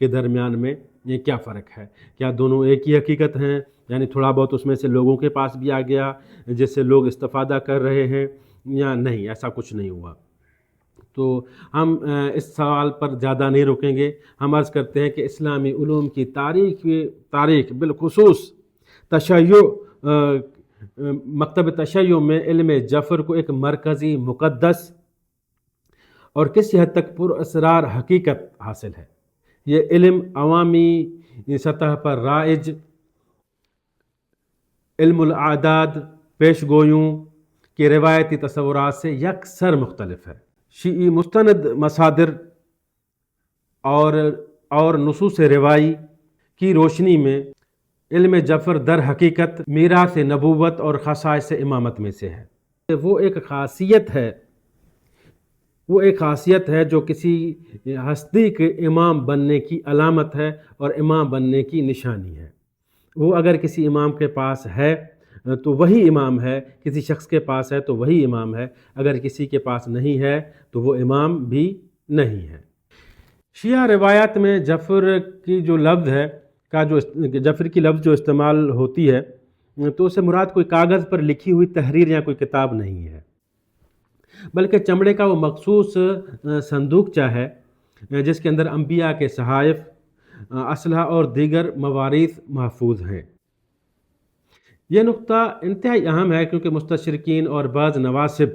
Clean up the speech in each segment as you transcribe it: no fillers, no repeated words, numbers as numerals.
کے درمیان میں یہ کیا فرق ہے؟ کیا دونوں ایک ہی حقیقت ہیں؟ یعنی تھوڑا بہت اس میں سے لوگوں کے پاس بھی آ گیا جس سے لوگ استفادہ کر رہے ہیں، یا نہیں، ایسا کچھ نہیں ہوا؟ تو ہم اس سوال پر زیادہ نہیں رکیں گے. ہم عرض کرتے ہیں کہ اسلامی علوم کی تاریخ بالخصوص تشیع، مکتب تشیع میں علم جفر کو ایک مرکزی، مقدس اور کسی حد تک پر اسرار حقیقت حاصل ہے. یہ علم عوامی سطح پر رائج علم الاعداد پیش گویوں کے روایتی تصورات سے یکسر مختلف ہے. شیعی مستند مصادر اور نصوص روائی کی روشنی میں علم جفر در حقیقت میراث نبوت اور خصائص امامت میں سے ہے. وہ ایک خاصیت ہے جو کسی ہستی کے امام بننے کی علامت ہے اور امام بننے کی نشانی ہے. وہ اگر کسی امام کے پاس ہے تو وہی امام ہے، کسی شخص کے پاس ہے تو وہی امام ہے، اگر کسی کے پاس نہیں ہے تو وہ امام بھی نہیں ہے. شیعہ روایات میں جفر کی لفظ جو استعمال ہوتی ہے تو اس سے مراد کوئی کاغذ پر لکھی ہوئی تحریر یا کوئی کتاب نہیں ہے، بلکہ چمڑے کا وہ مخصوص صندوقچہ ہے جس کے اندر انبیاء کے صحائف، اسلحہ اور دیگر مواریث محفوظ ہیں. یہ نقطہ انتہائی اہم ہے کیونکہ مستشرقین اور بعض نواسب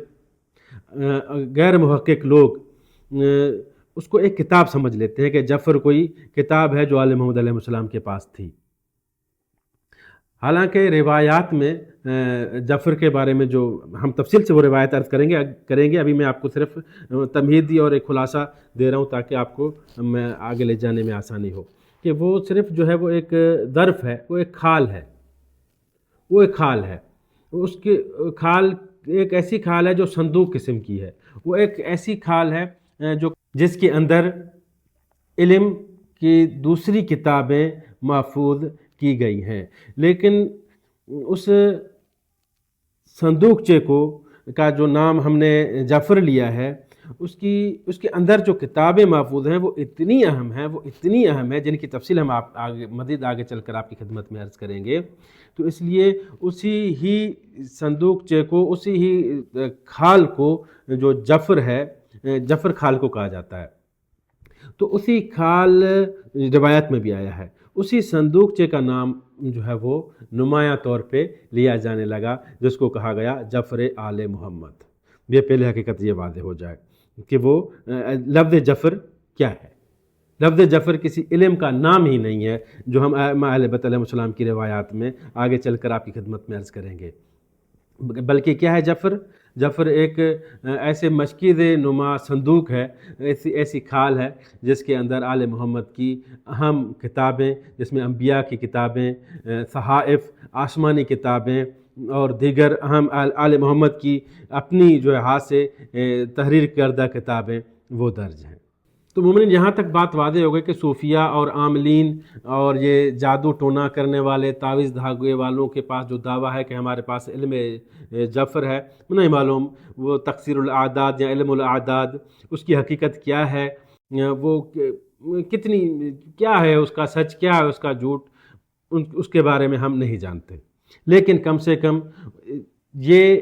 غیر محقق لوگ اس کو ایک کتاب سمجھ لیتے ہیں کہ جفر کوئی کتاب ہے جو آل محمد علیہ السلام کے پاس تھی. حالانکہ روایات میں جفر کے بارے میں جو ہم تفصیل سے وہ روایت عرض کریں گے، ابھی میں آپ کو صرف تمہیدی اور ایک خلاصہ دے رہا ہوں تاکہ آپ کو میں آگے لے جانے میں آسانی ہو، کہ وہ صرف جو ہے وہ ایک ظرف ہے، وہ ایک کھال ہے. اس کی کھال ایک ایسی کھال ہے جو صندوق قسم کی ہے. وہ ایک ایسی کھال ہے جس کے اندر علم کی دوسری کتابیں محفوظ کی گئی ہیں، لیکن اس صندوقچے کا جو نام ہم نے جفر لیا ہے، اس کے اندر جو کتابیں محفوظ ہیں وہ اتنی اہم ہیں جن کی تفصیل ہم مزید آگے چل کر آپ کی خدمت میں عرض کریں گے. تو اس لیے اسی ہی صندوقچے کو، اسی ہی کھال کو جو جفر ہے، جفر کھال کو کہا جاتا ہے. تو اسی کھال روایت میں بھی آیا ہے، اسی صندوقچے کا نام جو ہے وہ نمایاں طور پہ لیا جانے لگا جس کو کہا گیا جفر آل محمد. یہ پہلے حقیقت یہ واضح ہو جائے کہ وہ لفظ جفر کیا ہے. لفظ جفر کسی علم کا نام ہی نہیں ہے جو ہم اہل بیت علیہ السلام کی روایات میں آگے چل کر آپ کی خدمت میں عرض کریں گے، بلکہ کیا ہے جفر ایک ایسے مشکیز نما صندوق ہے، ایسی کھال ہے جس کے اندر آل محمد کی اہم کتابیں، جس میں انبیاء کی کتابیں، صحائف، آسمانی کتابیں اور دیگر اہم آل محمد کی اپنی جو ہے ہاتھ سے تحریر کردہ کتابیں وہ درج ہیں. تو مومنین، یہاں تک بات واضح ہو گئی کہ صوفیہ اور عاملین اور یہ جادو ٹونا کرنے والے، تعویذ دھاگے والوں کے پاس جو دعویٰ ہے کہ ہمارے پاس علم جفر ہے، نہیں معلوم وہ تقصیر الاعداد یا علم الاعداد اس کی حقیقت کیا ہے، وہ کیا ہے، اس کا سچ کیا ہے، اس کا جھوٹ، اس کے بارے میں ہم نہیں جانتے. لیکن کم سے کم یہ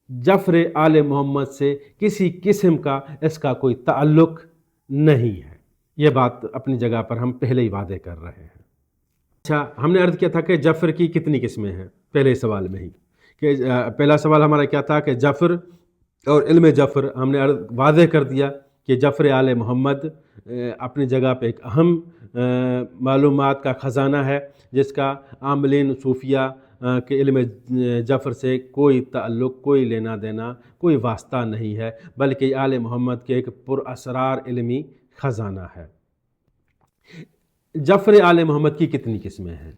جفر آل محمد سے کسی قسم کا اس کا کوئی تعلق نہیں ہے. یہ بات اپنی جگہ پر ہم پہلے ہی واضح کر رہے ہیں. اچھا، ہم نے عرض کیا تھا کہ جفر کی کتنی قسمیں ہیں پہلے سوال میں ہی، کہ پہلا سوال ہمارا کیا تھا کہ جفر اور علم جفر. ہم نے واضح کر دیا کہ جفر آل محمد اپنی جگہ پہ ایک اہم معلومات کا خزانہ ہے جس کا عاملین صوفیہ کے علم جفر سے کوئی تعلق، کوئی لینا دینا، کوئی واسطہ نہیں ہے، بلکہ یہ آل محمد کے ایک پر اسرار علمی خزانہ ہے. جفر آل محمد کی کتنی قسمیں ہیں؟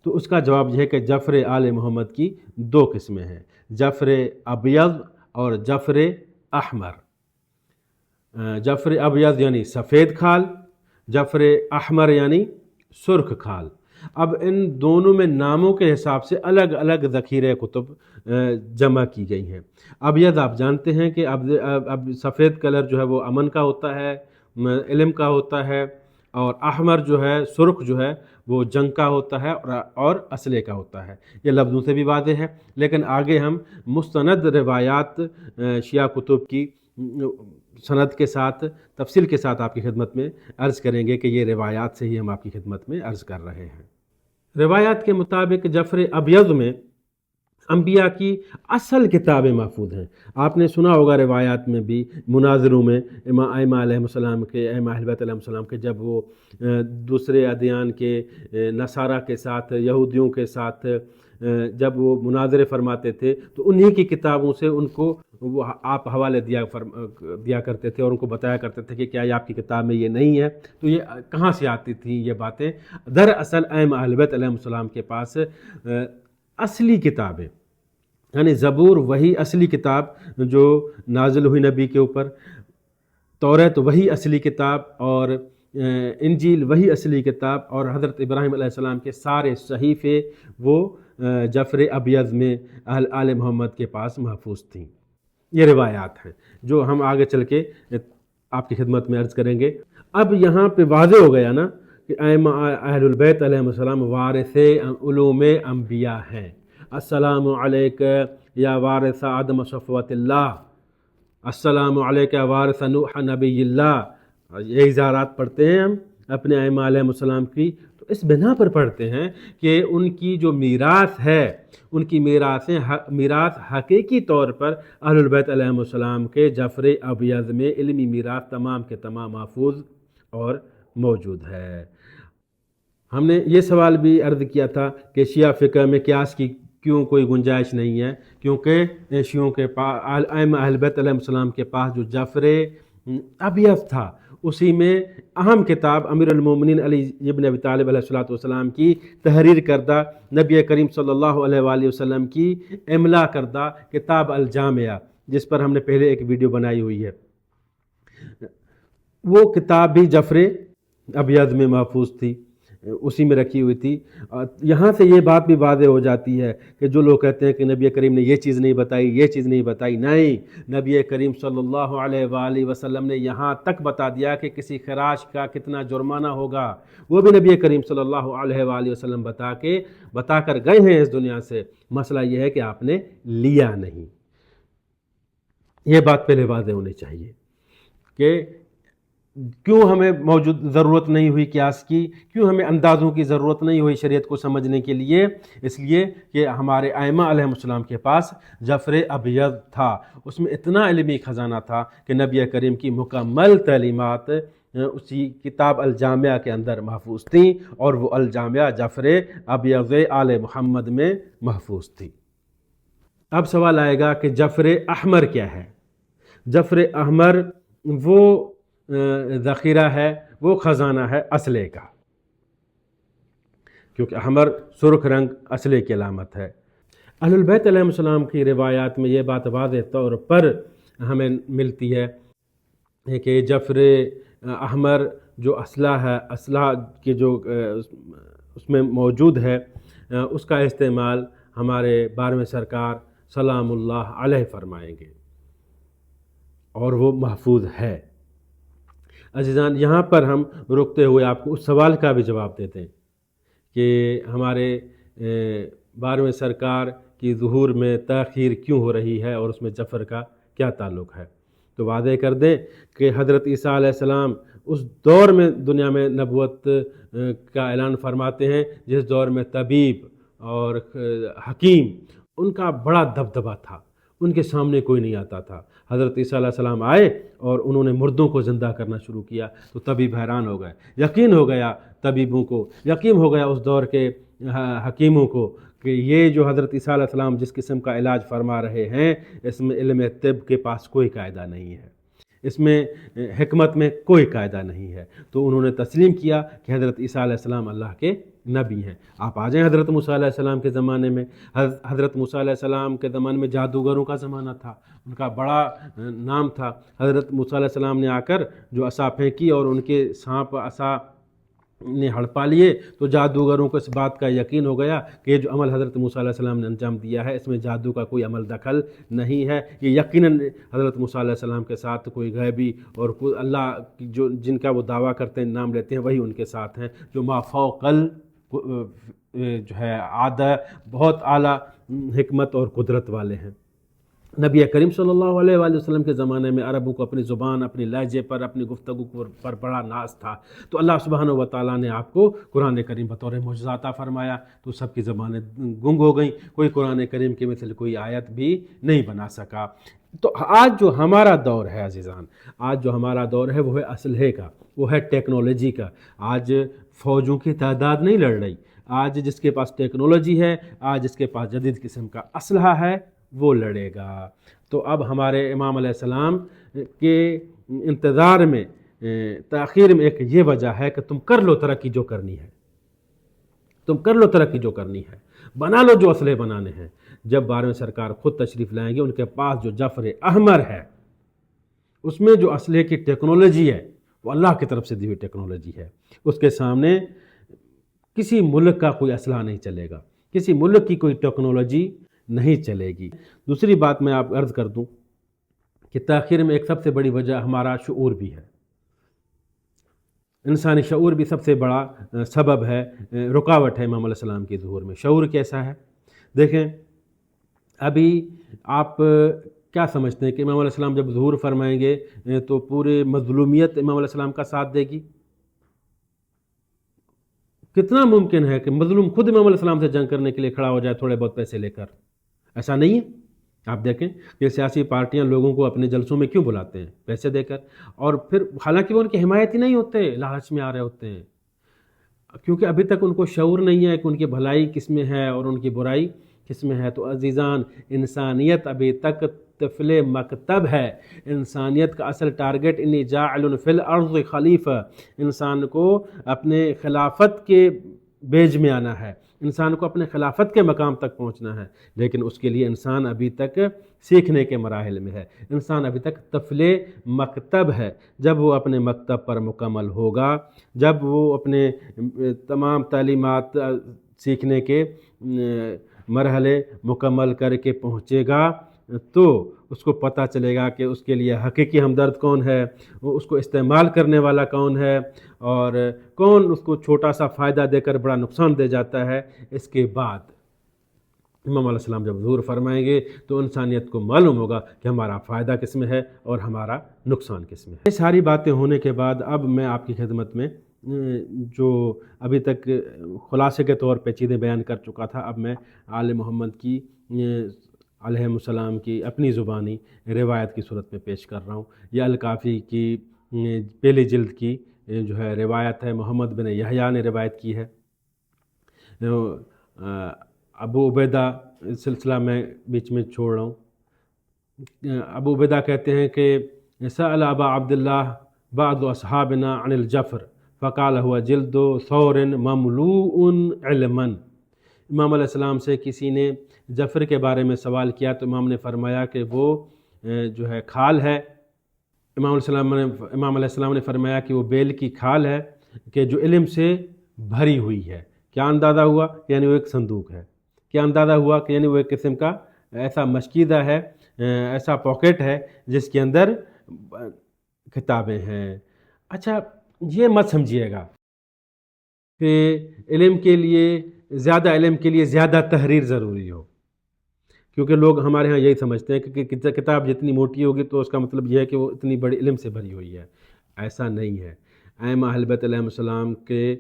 تو اس کا جواب یہ ہے کہ جفر آل محمد کی 2 قسمیں ہیں، جفر ابیض اور جفر احمر. جفر ابیض یعنی سفید کھال، جفر احمر یعنی سرخ کھال. اب ان دونوں میں ناموں کے حساب سے الگ الگ ذخیرہ کتب جمع کی گئی ہیں. ابیض آپ جانتے ہیں کہ اب سفید کلر جو ہے وہ امن کا ہوتا ہے، علم کا ہوتا ہے، اور احمر جو ہے سرخ جو ہے وہ جنگ کا ہوتا ہے اور اسلحے کا ہوتا ہے، یہ لفظوں سے بھی واضح ہے۔ لیکن آگے ہم مستند روایات شیعہ کتب کی سند کے ساتھ تفصیل کے ساتھ آپ کی خدمت میں عرض کریں گے کہ یہ روایات سے ہی ہم آپ کی خدمت میں عرض کر رہے ہیں۔ روایات کے مطابق جعفر ابیض میں انبیاء کی اصل کتابیں محفوظ ہیں۔ آپ نے سنا ہوگا روایات میں بھی، مناظروں میں ائمہ علیہ السلام کے، ائمہ اہل بیت علیہ السلام کے، جب وہ دوسرے ادیان کے نصارہ کے ساتھ، یہودیوں کے ساتھ جب وہ مناظرے فرماتے تھے تو انہی کی کتابوں سے ان کو وہ آپ حوالے دیا کرتے تھے اور ان کو بتایا کرتے تھے کہ کیا یہ آپ کی کتاب میں یہ نہیں ہے؟ تو یہ کہاں سے آتی تھیں یہ باتیں؟ دراصل ائمہ اہل بیت علیہ السلام کے پاس اصلی کتابیں، یعنی زبور وہی اصلی کتاب جو نازل ہوئی نبی کے اوپر، توریت وہی اصلی کتاب، اور انجیل وہی اصلی کتاب، اور حضرت ابراہیم علیہ السلام کے سارے صحیفے وہ جعفر ابیض میں آل محمد کے پاس محفوظ تھیں۔ یہ روایات ہیں جو ہم آگے چل کے آپ کی خدمت میں عرض کریں گے۔ اب یہاں پہ واضح ہو گیا نا کہ ائمہ اہل البیت علیہ السلام وارث علوم انبیاء ہیں۔ السلام علیک یا وارث آدم صفوت اللہ، السلام علیک یا وارث نوح نبی اللہ، یہ اظہارات پڑھتے ہیں ہم اپنے ائمہ علیہ السلام کی، تو اس بنا پر پڑھتے ہیں کہ ان کی جو میراث ہے، ان کی میراث حقیقی طور پر اہل البیت علیہ السلام کے جعفر ابیض میں علمی میراث تمام کے تمام محفوظ اور موجود ہے۔ ہم نے یہ سوال بھی عرض کیا تھا کہ شیعہ فقہ میں قیاس کی کیوں کوئی گنجائش نہیں ہے، کیونکہ شیعوں کے پاس، ائمہ اہل بیت علیہ السلام کے پاس جو جعفر ابیض تھا، اسی میں اہم کتاب امیر المومنین علی ابن ابی طالب علیہ السلام کی تحریر کردہ، نبی کریم صلی اللہ علیہ وآلہ وسلم کی املا کردہ کتاب الجامعہ، جس پر ہم نے پہلے ایک ویڈیو بنائی ہوئی ہے، وہ کتاب بھی جعفر ابیض میں محفوظ تھی، اسی میں رکھی ہوئی تھی۔ یہاں سے یہ بات بھی واضح ہو جاتی ہے کہ جو لوگ کہتے ہیں کہ نبی کریم نے یہ چیز نہیں بتائی، یہ چیز نہیں بتائی، نہیں، نبی کریم صلی اللہ علیہ وآلہ وسلم نے یہاں تک بتا دیا کہ کسی خراش کا کتنا جرمانہ ہوگا، وہ بھی نبی کریم صلی اللہ علیہ وآلہ وسلم بتا کر گئے ہیں اس دنیا سے۔ مسئلہ یہ ہے کہ آپ نے لیا نہیں۔ یہ بات پہلے واضح ہونی چاہیے کہ کیوں ہمیں ضرورت نہیں ہوئی قیاس کی، کیوں ہمیں اندازوں کی ضرورت نہیں ہوئی شریعت کو سمجھنے کے لیے؟ اس لیے کہ ہمارے ائمہ علیہ السلام کے پاس جعفر ابیض تھا، اس میں اتنا علمی خزانہ تھا کہ نبی کریم کی مکمل تعلیمات اسی کتاب الجامعہ کے اندر محفوظ تھیں، اور وہ الجامعہ جعفر ابیض آل محمد میں محفوظ تھی۔ اب سوال آئے گا کہ جعفر احمر کیا ہے؟ جعفر احمر وہ ذخیرہ ہے، وہ خزانہ ہے اسلحے کا، کیونکہ احمر سرخ رنگ اسلحے کی علامت ہے۔ اہل البیت علیہ السلام کی روایات میں یہ بات واضح طور پر ہمیں ملتی ہے کہ جعفر احمر جو اسلحہ کے جو اس میں موجود ہے، اس کا استعمال ہمارے 12ویں سرکار سلام اللہ علیہ فرمائیں گے، اور وہ محفوظ ہے۔ عزیزان، یہاں پر ہم رکتے ہوئے آپ کو اس سوال کا بھی جواب دیتے ہیں کہ ہمارے 12ویں سرکار کی ظہور میں تاخیر کیوں ہو رہی ہے، اور اس میں جعفر کا کیا تعلق ہے؟ تو واضح کر دیں کہ حضرت عیسیٰ علیہ السلام اس دور میں دنیا میں نبوت کا اعلان فرماتے ہیں جس دور میں طبیب اور حکیم ان کا بڑا دبدبہ تھا، ان کے سامنے کوئی نہیں آتا تھا۔ حضرت عیسیٰ علیہ السلام آئے اور انہوں نے مردوں کو زندہ کرنا شروع کیا تو طبیب حیران ہو گئے، یقین ہو گیا طبیبوں کو، یقین ہو گیا اس دور کے حکیموں کو کہ یہ جو حضرت عیسیٰ علیہ السلام جس قسم کا علاج فرما رہے ہیں، اس میں علم طب کے پاس کوئی قاعدہ نہیں ہے، اس میں حکمت میں کوئی قاعدہ نہیں ہے۔ تو انہوں نے تسلیم کیا کہ حضرت عیسیٰ علیہ السلام اللہ کے نبی ہیں۔ آپ آ جائیں حضرت موسیٰ علیہ السلام کے زمانے میں، حضرت موسیٰ علیہ السلام کے زمانے میں جادوگروں کا زمانہ تھا، ان کا بڑا نام تھا۔ حضرت موسیٰ علیہ السلام نے آ کر جو عصا پھینکی اور ان کے سانپ عصا نے ہڑپا لیے تو جادوگروں کو اس بات کا یقین ہو گیا کہ یہ جو عمل حضرت موسیٰ علیہ السلام نے انجام دیا ہے اس میں جادو کا کوئی عمل دخل نہیں ہے، یہ یقیناً حضرت موسیٰ علیہ السلام کے ساتھ کوئی غیبی اور کوئی اللہ جو جن کا وہ دعویٰ کرتے ہیں نام لیتے ہیں وہی ان کے ساتھ ہیں، جو ما فوق جو ہے عادہ بہت اعلیٰ حکمت اور قدرت والے ہیں۔ نبی کریم صلی اللہ علیہ وآلہ وسلم کے زمانے میں عربوں کو اپنی زبان، اپنی لہجے پر، اپنی گفتگو پر بڑا ناز تھا، تو اللہ سبحانہ و تعالیٰ نے آپ کو قرآن کریم بطور معجزہ عطا فرمایا، تو سب کی زبانیں گنگ ہو گئیں، کوئی قرآن کریم کے مثل کوئی آیت بھی نہیں بنا سکا۔ تو آج جو ہمارا دور ہے عزیزان، آج جو ہمارا دور ہے وہ ہے اسلحے کا، وہ ہے ٹیکنالوجی کا۔ آج فوجوں کی تعداد نہیں لڑ رہی، آج جس کے پاس ٹیکنالوجی ہے، آج جس کے پاس جدید قسم کا اسلحہ ہے وہ لڑے گا۔ تو اب ہمارے امام علیہ السلام کے انتظار میں تاخیر میں ایک یہ وجہ ہے کہ تم کر لو ترقی جو کرنی ہے، تم کر لو ترقی جو کرنی ہے، بنا لو جو اسلحے بنانے ہیں۔ جب 12ویں سرکار خود تشریف لائیں گے، ان کے پاس جو جعفر احمر ہے اس میں جو اسلحے کی ٹیکنالوجی ہے وہ اللہ کی طرف سے دی ہوئی ٹیکنالوجی ہے، اس کے سامنے کسی ملک کا کوئی اسلحہ نہیں چلے گا، کسی ملک کی کوئی ٹیکنالوجی نہیں چلے گی۔ دوسری بات میں آپ عرض کر دوں کہ تاخیر میں ایک سب سے بڑی وجہ ہمارا شعور بھی ہے، انسانی شعور بھی سب سے بڑا سبب ہے، رکاوٹ ہے امام علیہ السلام کے ظہور میں۔ شعور کیسا ہے؟ دیکھیں ابھی آپ کیا سمجھتے ہیں کہ امام علیہ السلام جب ظہور فرمائیں گے تو پورے مظلومیت امام علیہ السلام کا ساتھ دے گی؟ کتنا ممکن ہے کہ مظلوم خود امام علیہ السلام سے جنگ کرنے کے لیے کھڑا ہو جائے تھوڑے بہت پیسے لے کر؟ ایسا نہیں ہے۔ آپ دیکھیں کہ سیاسی پارٹیاں لوگوں کو اپنے جلسوں میں کیوں بلاتے ہیں؟ پیسے دے کر، اور پھر حالانکہ وہ ان کی حمایتی نہیں ہوتے، لالچ میں آ رہے ہوتے ہیں، کیونکہ ابھی تک ان کو شعور نہیں ہے کہ ان کی بھلائی کس میں ہے اور ان کی برائی کس میں ہے۔ تو عزیزان، انسانیت ابھی تک طفل مکتب ہے، انسانیت کا اصل ٹارگٹ انی جاعل فی الارض خلیفہ، انسان کو اپنے خلافت کے بیج میں آنا ہے، انسان کو اپنے خلافت کے مقام تک پہنچنا ہے، لیکن اس کے لیے انسان ابھی تک سیکھنے کے مراحل میں ہے، انسان ابھی تک طفل مکتب ہے۔ جب وہ اپنے مکتب پر مکمل ہوگا، جب وہ اپنے تمام تعلیمات سیکھنے کے مرحلے مکمل کر کے پہنچے گا تو اس کو پتہ چلے گا کہ اس کے لیے حقیقی ہمدرد کون ہے، اس کو استعمال کرنے والا کون ہے، اور کون اس کو چھوٹا سا فائدہ دے کر بڑا نقصان دے جاتا ہے۔ اس کے بعد امام علیہ السلام جب ظہور فرمائیں گے تو انسانیت کو معلوم ہوگا کہ ہمارا فائدہ کس میں ہے اور ہمارا نقصان کس میں ہے۔ یہ ساری باتیں ہونے کے بعد اب میں آپ کی خدمت میں جو ابھی تک خلاصے کے طور پہ چیزیں بیان کر چکا تھا، اب میں آل محمد کی علیہ السلام کی اپنی زبانی روایت کی صورت میں پیش کر رہا ہوں۔ یہ الکافی کی پہلی جلد کی جو ہے روایت ہے، محمد بن یحییٰ نے روایت کی ہے۔ ابو عبیدہ سلسلہ میں بیچ میں چھوڑ رہا ہوں۔ ابو عبیدہ کہتے ہیں کہ سأل ابا عبداللہ بعض اصحابنا عن الجفر فقال هو جلد ثور مملوء علما، امام علیہ السلام سے کسی نے جعفر کے بارے میں سوال کیا تو امام نے فرمایا کہ وہ جو ہے کھال ہے، امام علیہ السلام نے فرمایا کہ وہ بیل کی کھال ہے کہ جو علم سے بھری ہوئی ہے۔ کیا اندازہ ہوا؟ یعنی وہ ایک صندوق ہے۔ کیا اندازہ ہوا کہ یعنی وہ ایک قسم کا ایسا مشکیدہ ہے، ایسا پاکٹ ہے جس کے اندر کتابیں ہیں۔ اچھا، یہ مت سمجھیے گا کہ علم کے لیے، زیادہ علم کے لیے زیادہ تحریر ضروری ہو، کیونکہ لوگ ہمارے ہاں یہی سمجھتے ہیں کہ کتاب جتنی موٹی ہوگی تو اس کا مطلب یہ ہے کہ وہ اتنی بڑی علم سے بھری ہوئی ہے۔ ایسا نہیں ہے۔ ائمہ اہل بیت علیہ السلام کے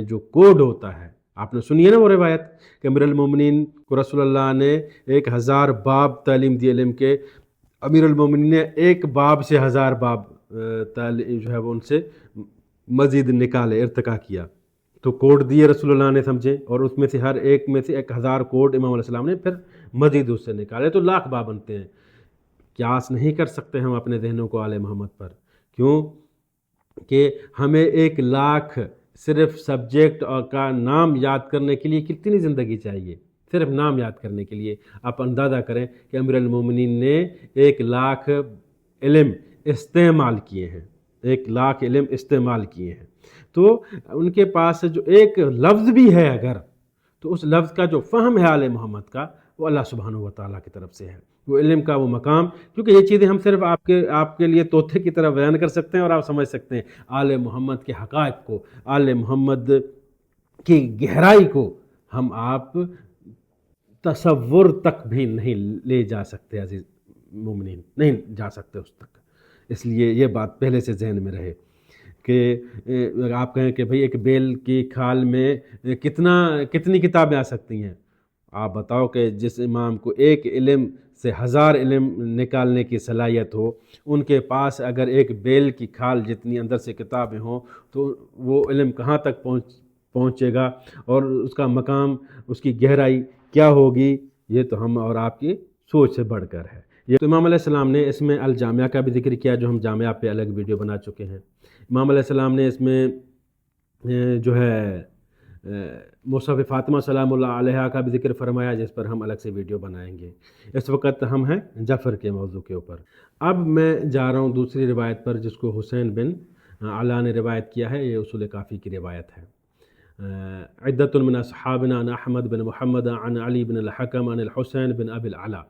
جو کوڈ ہوتا ہے، آپ نے سنی ہے نا وہ روایت کہ امیر المومنین کو رسول اللہ نے 1000 باب تعلیم دی علم کے، امیر المومنین نے ایک باب سے 1000 باب جو ہے وہ ان سے مزید نکالے، ارتقا کیا۔ تو کوڈ دیے رسول اللہ نے، سمجھے، اور اس میں سے ہر ایک میں سے 1000 کوڈ امام علیہ السلام نے پھر مزید اس سے نکالے، تو لاکھ باب بنتے ہیں۔ قیاس نہیں کر سکتے ہم اپنے ذہنوں کو آل محمد پر، کیوں کہ ہمیں 1 لاکھ صرف سبجیکٹ کا نام یاد کرنے کے لیے کتنی زندگی چاہیے؟ صرف نام یاد کرنے کے لیے آپ اندازہ کریں کہ امیر المومنین نے 1 لاکھ علم استعمال کیے ہیں، 1 لاکھ علم استعمال کیے ہیں۔ تو ان کے پاس جو ایک لفظ بھی ہے اگر، تو اس لفظ کا جو فہم ہے آل محمد کا وہ اللہ سبحانہ و تعالیٰ کی طرف سے ہے، وہ علم کا وہ مقام، کیونکہ یہ چیزیں ہم صرف آپ کے لیے طوطے کی طرح بیان کر سکتے ہیں اور آپ سمجھ سکتے ہیں، آل محمد کے حقائق کو، آل محمد کی گہرائی کو ہم آپ تصور تک بھی نہیں لے جا سکتے عزیز مومنین، نہیں جا سکتے اس تک۔ اس لیے یہ بات پہلے سے ذہن میں رہے کہ آپ کہیں کہ بھئی ایک بیل کی کھال میں کتنی کتابیں آ سکتی ہیں، آپ بتاؤ کہ جس امام کو ایک علم سے 1000 علم نکالنے کی صلاحیت ہو، ان کے پاس اگر ایک بیل کی کھال جتنی اندر سے کتابیں ہوں تو وہ علم کہاں تک پہنچے گا، اور اس کا مقام، اس کی گہرائی کیا ہوگی، یہ تو ہم اور آپ کی سوچ سے بڑھ کر ہے۔ یہ تو امام علیہ السلام نے اس میں الجامعہ کا بھی ذکر کیا، جو ہم جامعہ پہ الگ ویڈیو بنا چکے ہیں۔ امام علیہ السلام نے اس میں جو ہے مصحف فاطمہ سلام اللہ علیہا کا بھی ذکر فرمایا، جس پر ہم الگ سے ویڈیو بنائیں گے۔ اس وقت ہم ہیں جعفر کے موضوع کے اوپر۔ اب میں جا رہا ہوں دوسری روایت پر، جس کو حسین بن علا نے روایت کیا ہے، یہ اصول کافی کی روایت ہے۔ عدۃ من اصحابنا عن احمد بن محمد عن علی بن الحکم عن الحسین بن ابی العلا،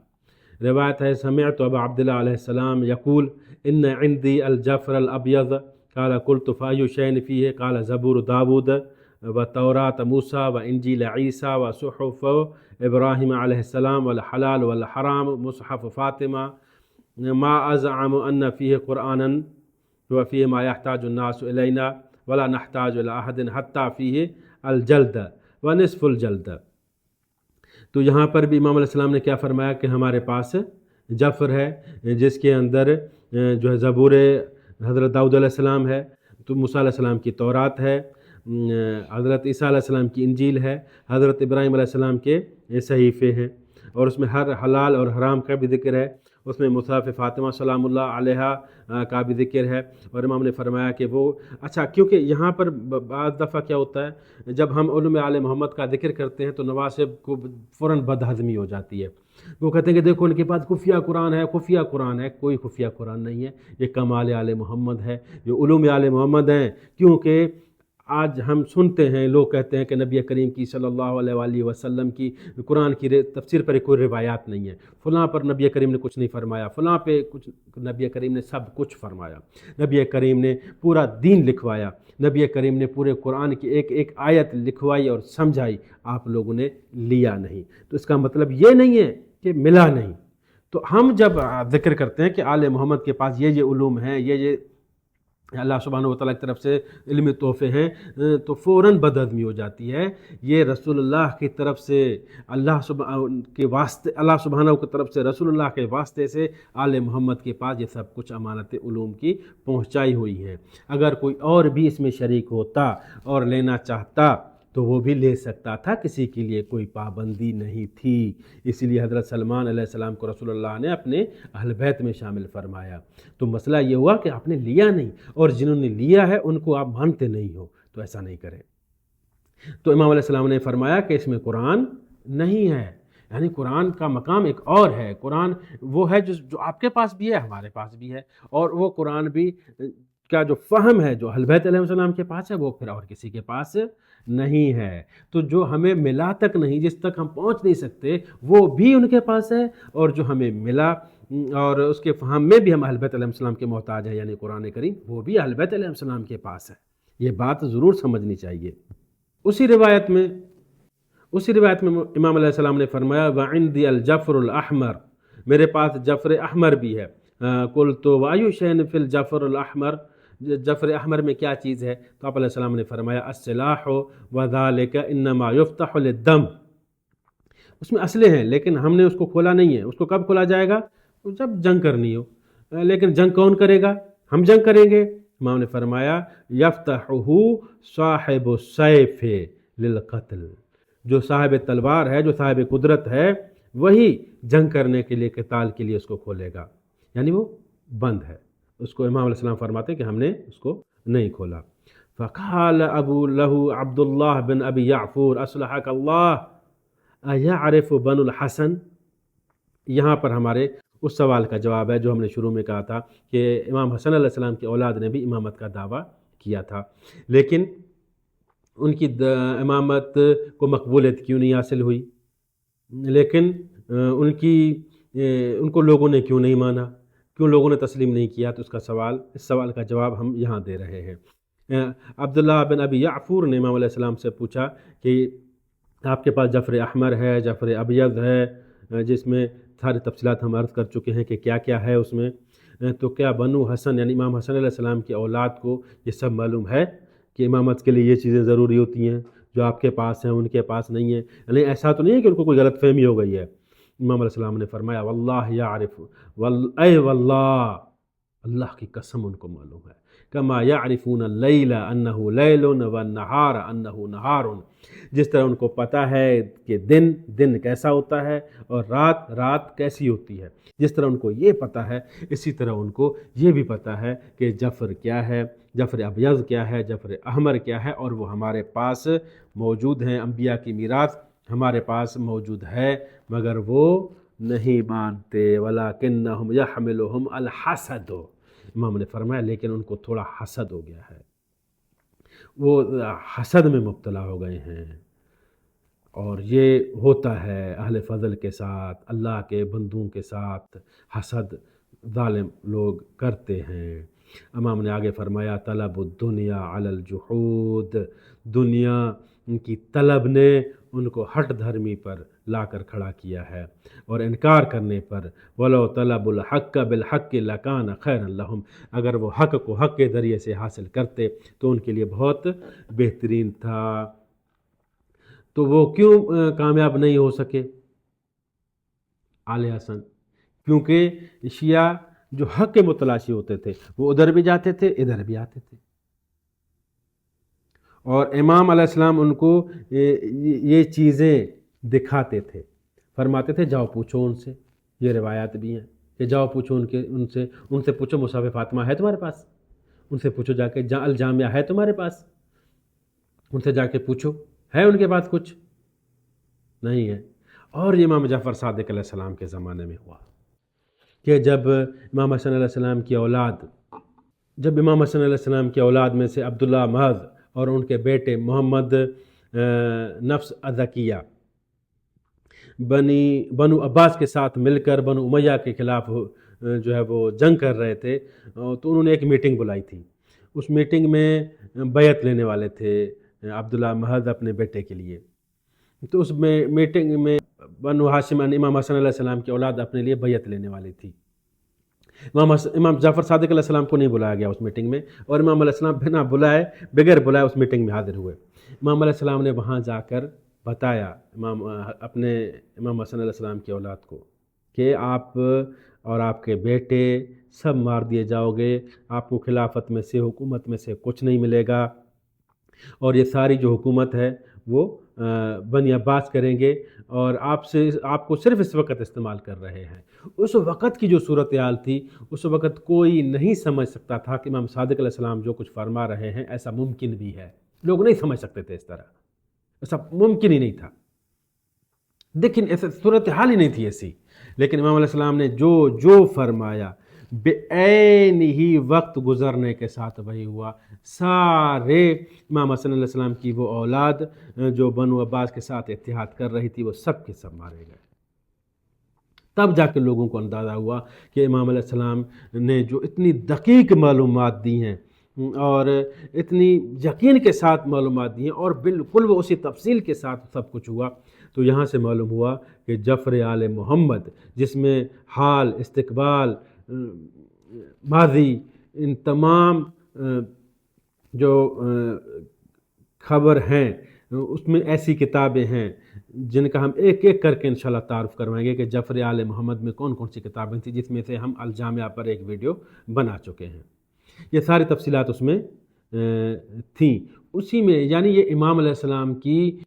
روایت ہے سمعت ابا عبداللہ علیہ السلام یقول ان عندي الجعفر الابیض قال قلت فأي شيء فيه قال زبور داود وتوراة موسى وإنجيل عيسى وصحف إبراهيم عليه السلام والحلال والحرام مصحف فاطمة ما أزعم أن فيه قرآنا وفيه ما يحتاج الناس إلينا ولا نحتاج إلى أحد حتى فيه الجلد ونصف الجلد۔ تو یہاں پر بھی امام علیہ السلام نے کیا فرمایا کہ ہمارے پاس جعفر ہے، جس کے اندر جو ہے زبور حضرت داؤد علیہ السلام ہے، تو موسیٰ علیہ السلام کی تورات ہے، حضرت عیسیٰ علیہ السلام کی انجیل ہے، حضرت ابراہیم علیہ السلام کے صحیفے ہیں، اور اس میں ہر حلال اور حرام کا بھی ذکر ہے، اس میں مصحف فاطمہ سلام اللہ علیہا کا بھی ذکر ہے۔ اور امام نے فرمایا کہ وہ اچھا، کیونکہ یہاں پر بعض دفعہ کیا ہوتا ہے، جب ہم علوم آل محمد کا ذکر کرتے ہیں تو نواسب کو فوراً بدہضمی ہو جاتی ہے، وہ کہتے ہیں کہ دیکھو ان کے پاس خفیہ قرآن ہے، خفیہ قرآن ہے۔ کوئی خفیہ قرآن نہیں ہے، یہ کمال آل محمد ہے، یہ علوم آل محمد ہیں۔ کیونکہ آج ہم سنتے ہیں لوگ کہتے ہیں کہ نبی کریم کی صلی اللہ علیہ وآلہ وسلم کی قرآن کی تفسیر پر کوئی روایات نہیں ہے، فلاں پر نبی کریم نے کچھ نہیں فرمایا، فلاں پہ کچھ، نبی کریم نے سب کچھ فرمایا، نبی کریم نے پورا دین لکھوایا، نبی کریم نے پورے قرآن کی ایک ایک آیت لکھوائی اور سمجھائی، آپ لوگوں نے لیا نہیں۔ تو اس کا مطلب یہ نہیں ہے کہ ملا نہیں۔ تو ہم جب ذکر کرتے ہیں کہ آل محمد کے پاس یہ علوم ہیں، یہ اللہ سبحانہ و تعالیٰ کی طرف سے علمی تحفے ہیں، تو فوراً بدہضمی ہو جاتی ہے۔ یہ رسول اللہ کی طرف سے اللہ سبحانہ کی طرف سے رسول اللہ کے واسطے سے آل محمد کے پاس یہ سب کچھ امانت علوم کی پہنچائی ہوئی ہیں۔ اگر کوئی اور بھی اس میں شریک ہوتا اور لینا چاہتا تو وہ بھی لے سکتا تھا، کسی کے لیے کوئی پابندی نہیں تھی۔ اسی لیے حضرت سلمان علیہ السلام کو رسول اللہ نے اپنے اہل بیت میں شامل فرمایا۔ تو مسئلہ یہ ہوا کہ آپ نے لیا نہیں، اور جنہوں نے لیا ہے ان کو آپ مانتے نہیں ہو، تو ایسا نہیں کریں۔ تو امام علیہ السلام نے فرمایا کہ اس میں قرآن نہیں ہے، یعنی قرآن کا مقام ایک اور ہے۔ قرآن وہ ہے جو آپ کے پاس بھی ہے، ہمارے پاس بھی ہے، اور وہ قرآن بھی کا جو فہم ہے جو اہل بیت علیہ السلام کے پاس ہے، وہ پھر اور کسی کے پاس نہیں ہے۔ تو جو ہمیں ملا تک نہیں، جس تک ہم پہنچ نہیں سکتے، وہ بھی ان کے پاس ہے، اور جو ہمیں ملا اور اس کے فہم میں بھی ہم اہل بیت علیہ السلام کے محتاج ہیں، یعنی قرآن کریم، وہ بھی اہل بیت علیہ السلام کے پاس ہے۔ یہ بات ضرور سمجھنی چاہیے۔ اسی روایت میں امام علیہ السلام نے فرمایا وَعِنْدِي الْجَعْفَرُ الْأَحْمَرُ، میرے پاس جعفر احمر بھی ہے۔ قُلْتُ وَأَيُّ شَيْءٍ فِي الْجَعْفَرِ الْأَحْمَرِ، جعفر احمر میں کیا چیز ہے؟ تو آپ علیہ السلام نے فرمایا السلاح وذالک انما یفتح للدم، اس میں اسلحے ہیں لیکن ہم نے اس کو کھولا نہیں ہے۔ اس کو کب کھولا جائے گا؟ جب جنگ کرنی ہو۔ لیکن جنگ کون کرے گا؟ ہم جنگ کریں گے۔ امام نے فرمایا یفتحہ صاحب السیف للقتل، جو صاحب تلوار ہے، جو صاحب قدرت ہے، وہی جنگ کرنے کے لیے، قتال کے لیے اس کو کھولے گا، یعنی وہ بند ہے۔ اس کو امام علیہ السلام فرماتے ہیں کہ ہم نے اس کو نہیں کھولا۔ فقال ابو لہو عبداللہ بن ابی یعفور اصلحک اللہ ایعرف بنو الحسن، یہاں پر ہمارے اس سوال کا جواب ہے جو ہم نے شروع میں کہا تھا کہ امام حسن علیہ السلام کی اولاد نے بھی امامت کا دعویٰ کیا تھا، لیکن ان کی امامت کو مقبولیت کیوں نہیں حاصل ہوئی؟ لیکن ان کو لوگوں نے کیوں نہیں مانا، کیوں لوگوں نے تسلیم نہیں کیا؟ تو اس سوال کا جواب ہم یہاں دے رہے ہیں۔ عبداللہ بن ابی یعفور نے امام علیہ السلام سے پوچھا کہ آپ کے پاس جعفر احمر ہے، جعفر ابیض ہے، جس میں ساری تفصیلات ہم عرض کر چکے ہیں کہ کیا کیا ہے اس میں، تو کیا بنو حسن یعنی امام حسن علیہ السلام کی اولاد کو یہ سب معلوم ہے کہ امامت کے لیے یہ چیزیں ضروری ہوتی ہیں جو آپ کے پاس ہیں ان کے پاس نہیں ہیں؟ یعنی ایسا تو نہیں ہے کہ ان کو کوئی غلط فہمی ہو گئی ہے؟ امام علیہ السلام نے فرمایا واللہ یعرف، اے واللہ، اللہ کی قسم ان کو معلوم ہے، کما یعرفون اللیل انہ لیل والنہار انہ نہار، جس طرح ان کو پتہ ہے کہ دن کیسا ہوتا ہے اور رات کیسی ہوتی ہے، جس طرح ان کو یہ پتہ ہے اسی طرح ان کو یہ بھی پتہ ہے کہ جعفر کیا ہے، جعفر ابیض کیا ہے، جعفر احمر کیا ہے، اور وہ ہمارے پاس موجود ہیں، انبیاء کی میراث ہمارے پاس موجود ہے، مگر وہ نہیں مانتے، وَلَكِنَّهُمْ يَحْمِلُهُمْ الْحَسَدُ، امام نے فرمایا لیکن ان کو تھوڑا حسد ہو گیا ہے، وہ حسد میں مبتلا ہو گئے ہیں، اور یہ ہوتا ہے اہل فضل کے ساتھ، اللہ کے بندوں کے ساتھ حسد ظالم لوگ کرتے ہیں۔ امام نے آگے فرمایا طلب الدنیا علی الجحود، دنیا کی طلب نے ان کو ہٹ دھرمی پر لا کر کھڑا کیا ہے اور انکار کرنے پر، ولو طلب الحق بالحق لکان خیر لہم، اگر وہ حق کو حق کے ذریعے سے حاصل کرتے تو ان کے لیے بہت بہترین تھا۔ تو وہ کیوں کامیاب نہیں ہو سکے آل حسن؟ کیونکہ شیعہ جو حق کے متلاشی ہوتے تھے وہ ادھر بھی جاتے تھے ادھر بھی آتے تھے، اور امام علیہ السلام ان کو یہ چیزیں دکھاتے تھے، فرماتے تھے جاؤ پوچھو ان سے، یہ روایات بھی ہیں کہ جاؤ پوچھو ان سے پوچھو مصحف فاطمہ ہے تمہارے پاس، ان سے پوچھو جا کے الجامعہ ہے تمہارے پاس، ان سے جا کے پوچھو ہے ان کے پاس کچھ نہیں ہے۔ اور یہ امام جعفر صادق علیہ السلام کے زمانے میں ہوا کہ جب امام حسن علیہ السلام کی اولاد میں سے عبداللہ محض اور ان کے بیٹے محمد نفس ازکیہ بنو عباس کے ساتھ مل کر بنو امیہ کے خلاف جو ہے وہ جنگ کر رہے تھے، تو انہوں نے ایک میٹنگ بلائی تھی، اس میٹنگ میں بیعت لینے والے تھے عبداللہ محض اپنے بیٹے کے لیے، تو اس میٹنگ میں بنو ہاشم امام حسن علیہ السلام کی اولاد اپنے لیے بیعت لینے والی تھی۔ امام جعفر صادق علیہ السلام کو نہیں بلایا گیا اس میٹنگ میں، اور امام علیہ السلام بغیر بلائے اس میٹنگ میں حاضر ہوئے۔ امام علیہ السلام نے وہاں جا کر بتایا اپنے امام حسن علیہ السلام کی اولاد کو کہ آپ اور آپ کے بیٹے سب مار دیے جاؤ گے، آپ کو خلافت میں سے حکومت میں سے کچھ نہیں ملے گا، اور یہ ساری جو حکومت ہے وہ بنی عباس کریں گے، اور آپ کو صرف اس وقت استعمال کر رہے ہیں۔ اس وقت کی جو صورتحال تھی، اس وقت کوئی نہیں سمجھ سکتا تھا کہ امام صادق علیہ السلام جو کچھ فرما رہے ہیں ایسا ممکن بھی ہے، لوگ نہیں سمجھ سکتے تھے، اس طرح ایسا ممکن ہی نہیں تھا، لیکن ایسا صورتحال ہی نہیں تھی ایسی، لیکن امام علیہ السلام نے جو فرمایا بعین ہی وقت گزرنے کے ساتھ وہی ہوا، سارے امام حسن علیہ السلام کی وہ اولاد جو بنو عباس کے ساتھ اتحاد کر رہی تھی وہ سب کے سب مارے گئے۔ تب جا کے لوگوں کو اندازہ ہوا کہ امام علیہ السلام نے جو اتنی دقیق معلومات دی ہیں اور اتنی یقین کے ساتھ معلومات دی ہیں، اور بالکل وہ اسی تفصیل کے ساتھ سب کچھ ہوا، تو یہاں سے معلوم ہوا کہ جعفر آل محمد، جس میں حال، استقبال، ماضی، ان تمام جو خبر ہیں، اس میں ایسی کتابیں ہیں جن کا ہم ایک ایک کر کے انشاءاللہ تعارف کروائیں گے کہ جعفر آل محمد میں کون کون سی کتابیں تھیں، جس میں سے ہم الجامعہ پر ایک ویڈیو بنا چکے ہیں۔ یہ ساری تفصیلات اس میں تھیں، اسی میں یعنی یہ امام علیہ السلام کی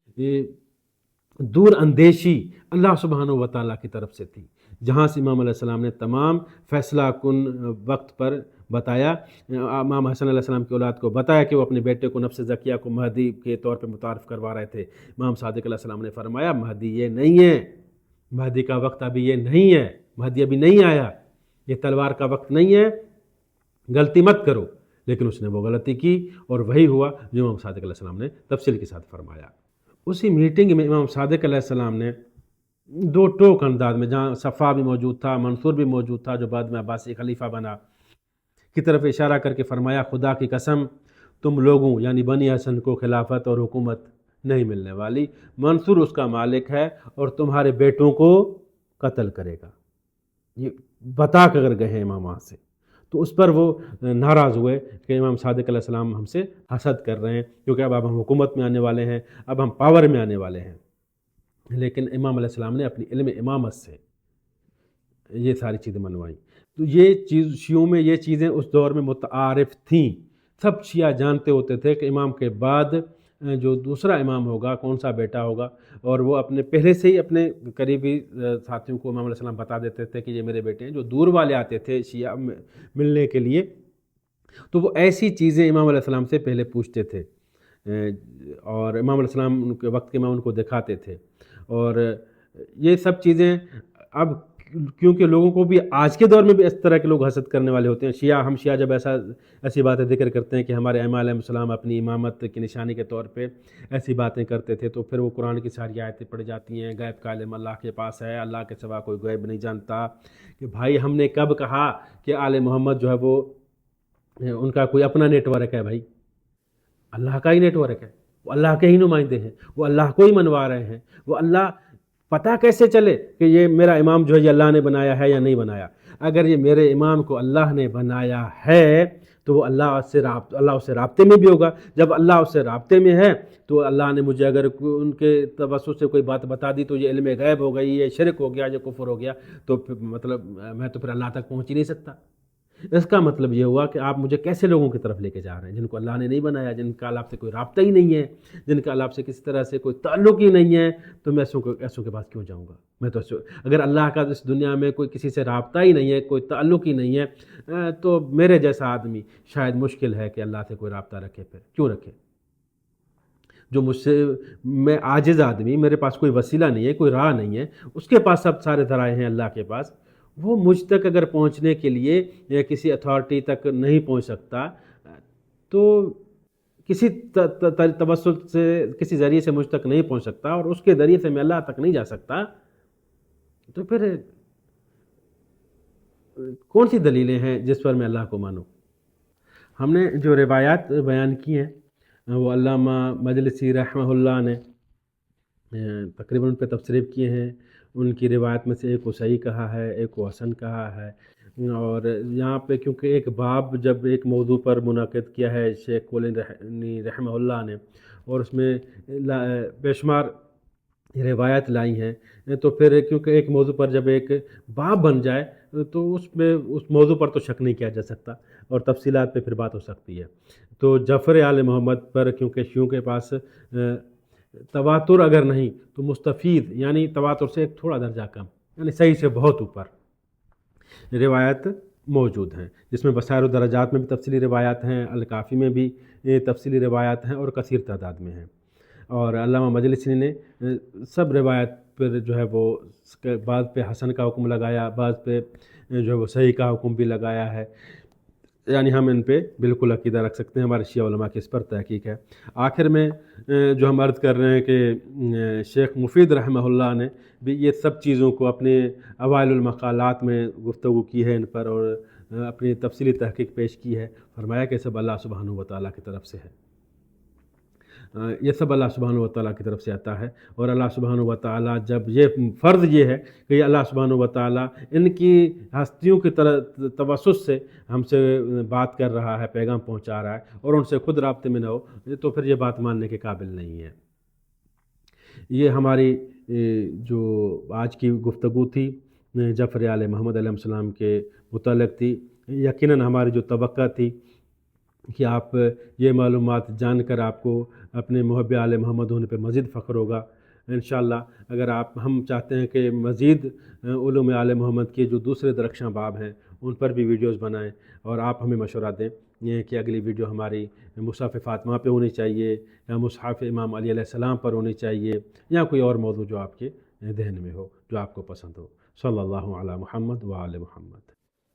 دور اندیشی اللہ سبحانہ و تعالیٰ کی طرف سے تھی، جہاں سے امام علیہ السلام نے تمام فیصلہ کن وقت پر بتایا، امام حسن علیہ السلام کی اولاد کو بتایا کہ وہ اپنے بیٹے کو نفس زکیہ کو مہدی کے طور پہ متعارف کروا رہے تھے۔ امام صادق علیہ السلام نے فرمایا مہدی یہ نہیں ہے، مہدی کا وقت ابھی یہ نہیں ہے، مہدی ابھی نہیں آیا، یہ تلوار کا وقت نہیں ہے، غلطی مت کرو، لیکن اس نے وہ غلطی کی اور وہی ہوا جو امام صادق علیہ السلام نے تفصیل کے ساتھ فرمایا۔ اسی میٹنگ میں امام صادق علیہ السلام نے دو ٹوک انداز میں، جہاں صفا بھی موجود تھا، منصور بھی موجود تھا جو بعد میں عباسی خلیفہ بنا، کی طرف اشارہ کر کے فرمایا خدا کی قسم تم لوگوں یعنی بنی حسن کو خلافت اور حکومت نہیں ملنے والی، منصور اس کا مالک ہے اور تمہارے بیٹوں کو قتل کرے گا۔ یہ بتا کر اگر گئے ہیں امام وہاں سے، تو اس پر وہ ناراض ہوئے کہ امام صادق علیہ السلام ہم سے حسد کر رہے ہیں، کیونکہ اب ہم حکومت میں آنے والے ہیں، اب ہم پاور میں آنے والے ہیں۔ لیکن امام علیہ السلام نے اپنی علم امامت سے یہ ساری چیزیں منوائیں۔ تو یہ چیز شیعوں میں یہ چیزیں اس دور میں متعارف تھیں، سب شیعہ جانتے ہوتے تھے کہ امام کے بعد جو دوسرا امام ہوگا کون سا بیٹا ہوگا، اور وہ اپنے پہلے سے ہی اپنے قریبی ساتھیوں کو امام علیہ السلام بتا دیتے تھے کہ یہ میرے بیٹے ہیں۔ جو دور والے آتے تھے شیعہ ملنے کے لیے تو وہ ایسی چیزیں امام علیہ السلام سے پہلے پوچھتے تھے، اور امام علیہ السلام ان کے وقت کے امام ان کو دکھاتے تھے۔ اور یہ سب چیزیں اب کیونکہ لوگوں کو بھی آج کے دور میں بھی اس طرح کے لوگ حسد کرنے والے ہوتے ہیں، شیعہ ہم شیعہ جب ایسی باتیں ذکر کرتے ہیں کہ ہمارے ائمہ علیہ السلام اپنی امامت کی نشانی کے طور پہ ایسی باتیں کرتے تھے، تو پھر وہ قرآن کی ساری آیتیں پڑھ جاتی ہیں، غیب کا علم اللہ کے پاس ہے، اللہ کے سوا کوئی غیب نہیں جانتا۔ کہ بھائی ہم نے کب کہا کہ آل محمد جو ہے وہ ان کا کوئی اپنا نیٹ ورک ہے؟ بھائی اللہ کا ہی نیٹ ورک ہے، وہ اللہ کے ہی نمائندے ہیں، وہ اللہ کو ہی منوا رہے ہیں۔ وہ اللہ پتہ کیسے چلے کہ یہ میرا امام جو ہے یہ اللہ نے بنایا ہے یا نہیں بنایا؟ اگر یہ میرے امام کو اللہ نے بنایا ہے تو وہ اللہ اس سے رابطے میں بھی ہوگا۔ جب اللہ اس سے رابطے میں ہے تو اللہ نے مجھے اگر ان کے توسط سے کوئی بات بتا دی تو یہ علم غیب ہو گئی، یہ شرک ہو گیا، یہ کفر ہو گیا، تو مطلب میں تو پھر اللہ تک پہنچ ہی نہیں سکتا۔ اس کا مطلب یہ ہوا کہ آپ مجھے کیسے لوگوں کی طرف لے کے جا رہے ہیں جن کو اللہ نے نہیں بنایا، جن کا اللہ سے کوئی رابطہ ہی نہیں ہے، جن کا اللہ سے کسی طرح سے کوئی تعلق ہی نہیں ہے، تو میں ایسوں کے پاس کیوں جاؤں گا؟ میں تو اگر اللہ کا اس دنیا میں کوئی کسی سے رابطہ ہی نہیں ہے، کوئی تعلق ہی نہیں ہے، تو میرے جیسا آدمی شاید مشکل ہے کہ اللہ سے کوئی رابطہ رکھے، پھر کیوں رکھے؟ جو مجھ سے میں عاجز آدمی، میرے پاس کوئی وسیلہ نہیں ہے، کوئی راہ نہیں ہے، اس کے پاس سب سارے ذرائع ہیں اللہ کے پاس، وہ مجھ تک اگر پہنچنے کے لیے یا کسی اتھارٹی تک نہیں پہنچ سکتا تو کسی توسط سے کسی ذریعے سے مجھ تک نہیں پہنچ سکتا اور اس کے ذریعے سے میں اللہ تک نہیں جا سکتا، تو پھر کون سی دلیلیں ہیں جس پر میں اللہ کو مانوں؟ ہم نے جو روایات بیان کی ہیں وہ علامہ مجلسی رحمہ اللہ نے تقریباً ان پہ تبصرے کیے ہیں۔ ان کی روایت میں سے ایک کو صحیح کہا ہے، ایک کو حسن کہا ہے، اور یہاں پہ کیونکہ ایک باب جب ایک موضوع پر منعقد کیا ہے شیخ کولین رحمہ اللہ نے، اور اس میں بے شمار روایت لائی ہیں، تو پھر کیونکہ ایک موضوع پر جب ایک باب بن جائے تو اس میں اس موضوع پر تو شک نہیں کیا جا سکتا اور تفصیلات پہ پھر بات ہو سکتی ہے۔ تو جعفر آل محمد پر کیونکہ شیعوں کے پاس تواتر اگر نہیں تو مستفید یعنی تواتر سے ایک تھوڑا درجہ کم یعنی صحیح سے بہت اوپر روایت موجود ہیں، جس میں بصائر و درجات میں بھی تفصیلی روایات ہیں، الکافی میں بھی تفصیلی روایات ہیں اور کثیر تعداد میں ہیں۔ اور علامہ مجلسی نے سب روایت پر جو ہے وہ بعض پہ حسن کا حکم لگایا، بعض پہ جو ہے وہ صحیح کا حکم بھی لگایا ہے، یعنی ہم ان پہ بالکل عقیدہ رکھ سکتے ہیں، ہمارے شیعہ علماء کی اس پر تحقیق ہے۔ آخر میں جو ہم عرض کر رہے ہیں کہ شیخ مفید رحمہ اللہ نے بھی یہ سب چیزوں کو اپنے اوائل المقالات میں گفتگو کی ہے ان پر، اور اپنی تفصیلی تحقیق پیش کی ہے۔ فرمایا کہ سب اللہ سبحانہ و تعالیٰ کی طرف سے ہے، یہ سب اللہ سبحانہ و تعالیٰ کی طرف سے آتا ہے، اور اللہ سبحانہ و تعالیٰ جب یہ فرض یہ ہے کہ یہ اللہ سبحانہ و تعالیٰ ان کی ہستیوں کی توسط سے ہم سے بات کر رہا ہے، پیغام پہنچا رہا ہے، اور ان سے خود رابطے میں نہ ہو تو پھر یہ بات ماننے کے قابل نہیں ہے۔ یہ ہماری جو آج کی گفتگو تھی جعفر آل محمد علیہ السلام کے متعلق تھی۔ یقیناً ہماری جو توقع تھی کہ آپ یہ معلومات جان کر آپ کو اپنے محب آل محمد ہونے پہ مزید فخر ہوگا۔ انشاءاللہ اگر ہم چاہتے ہیں کہ مزید علوم آل محمد کے جو دوسرے درخشاں باب ہیں ان پر بھی ویڈیوز بنائیں، اور آپ ہمیں مشورہ دیں یہ کہ اگلی ویڈیو ہماری مصحف فاطمہ پہ ہونی چاہیے یا مصحف امام علی علیہ السلام پر ہونی چاہیے، یا کوئی اور موضوع جو آپ کے ذہن میں ہو، جو آپ کو پسند ہو۔ صلی اللہ علی محمد و آل محمد۔